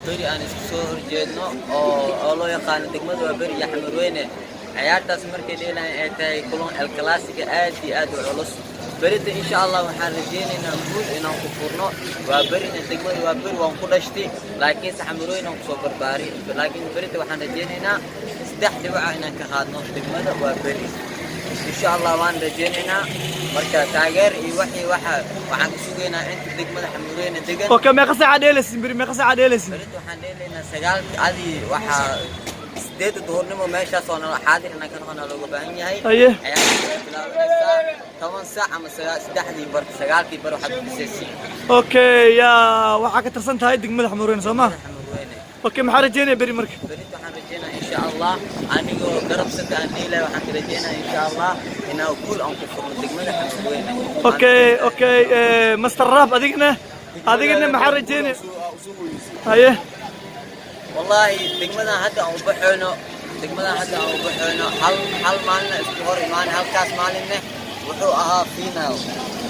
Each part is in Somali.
بري أنا سكسور جدنا أو الله يقان دقمة وبري يحمل وينه عيارتاس markay dheelayaan ay tahay kulan el clasic aad iyo aad u culus بريت إن شاء الله waxaan rajeynaynaa guul inaan ku furno waa barina degmada waa bari waan ku dhashtay laakiin saxamurooyin aan ku soo barbaari laakiin بريت waxaan rajeynaynaa saddex dhibac inaan ka qaadno degmada waa bari إن شاء الله waan rajeynaynaa marka taageer iyo waxaan ku sugaynaa inta degmada xamurooyin degan okay meeqa saac dheelaysin bari meeqa saac dheelaysin بريت waxaan dheelaynaa 9 adi waxa sideed duhurnimo meeshaas oo xaadir inaan ka noqono looga baahan yahay aye ayaa 10 saac ama 3 bar 9 bar waxa bisaysi okay ya waxa ka tirsan tahay degmada xamurooyin Soomaa okay maxaa rajeynaa bari marka بريت waxaan rajeynaa in sha Allah anigoo garab sadaan ilaa waxaan rajeynaa in sha Allah inaan guul aan ku furno degmada xamurooyin okay master rap adigna maxaa rajeynaa aye والله دقمنا هذا أو بحنا حل مالنا استهور إيمان هل كاس مالنا وحوها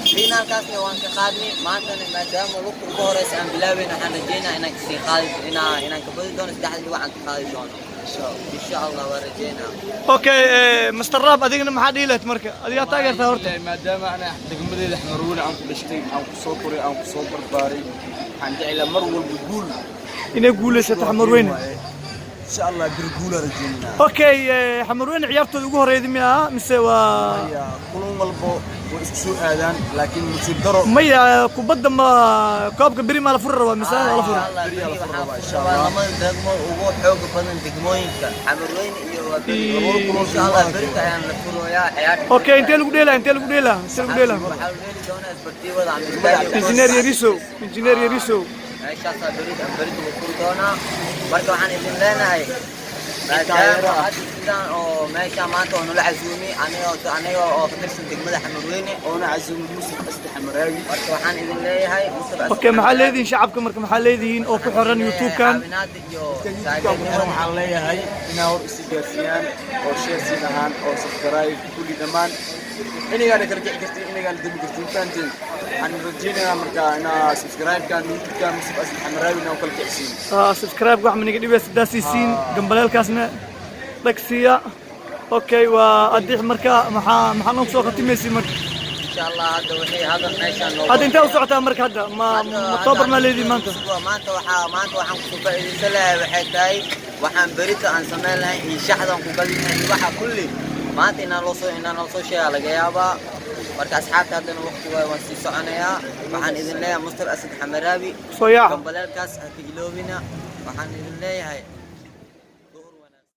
فينا كاسنا وانك خادني ما كان ما دام وقت الظهر سأم بلاوي نحن رجينا إنك سي خالد إنك بدي دون استحد اللي وعنك خالد دون إن شاء الله ورجينا اوكي مستر راب أدينا ما حد يلت مركز أدينا تاجر ثورت ما دام أنا دقمنا اللي حمرون عن بشتي عن صوبري عن صوبر باري عندي إلى مرول بقول إنه يقول لسه حمرون إن شاء الله برجول رجلنا اوكي حمرون عيارته ugu horeeyay miyaa mise waa kulun walbo oo isku soo aadaan laakiin musiib daro maya kubadda ma koobka biri ma la furo waa mise la furo insha Allah lama degmo ugu xoog badan degmooyinka xamrooyin iyo bari insha Allah barita ayaan la furoyaa ciyaar okay intee lagu dheelaa waxaa dheeli doonaa isbartiibada injineer Yariso meeshaas barita ku furi doonaa marka waxaan idin leenahay maadaama hadda sidaan oo meesha maanta oo nala casuumi aniga oo ka tirsan degmada xamurweyne oona casuumi Muusif Asdi Xamaraawi marka waxaan idin leeyahay okay maxaa leedihiin shacabka marka maxaa leedihiin oo ku xiran YouTube-kan waxaan leeyahay inaa hor isi gaarsiiyaan oo share siinahaan oo subscribe kulli dhammaan inigaana kala kici kartiin inigaana dami kartiin fahantiin waxaan rajeynayaa marka inaa subscribe-kan YouTube-kan Muusif Asdi Xamaraawi inaa kala kicisiin subscribe wax maniga dhibay sidaasiisiin gambaleelkaasna dhagsiya okay waa adix marka maxaa noo soo khatimaysi marka insha Allah hadda wixii hada meeshan noo hadda intee u socotaa marka hadda ma tobar ma leedii maanta waxaan ku faa'iideysan lahaa waxay tahay waxaan berita aan sameyn lahayn iyo shaxdan ku galinahay waxa kulli maanta inaan loo soo sheegaa laga yaabaa marka asxaabta haddana waqti waan sii soconayaa waxaan idin leeyahay Muster Asad Xamaraawi soo yaa gambaleelkaas ha ka iloobina waxaan idin leeyahay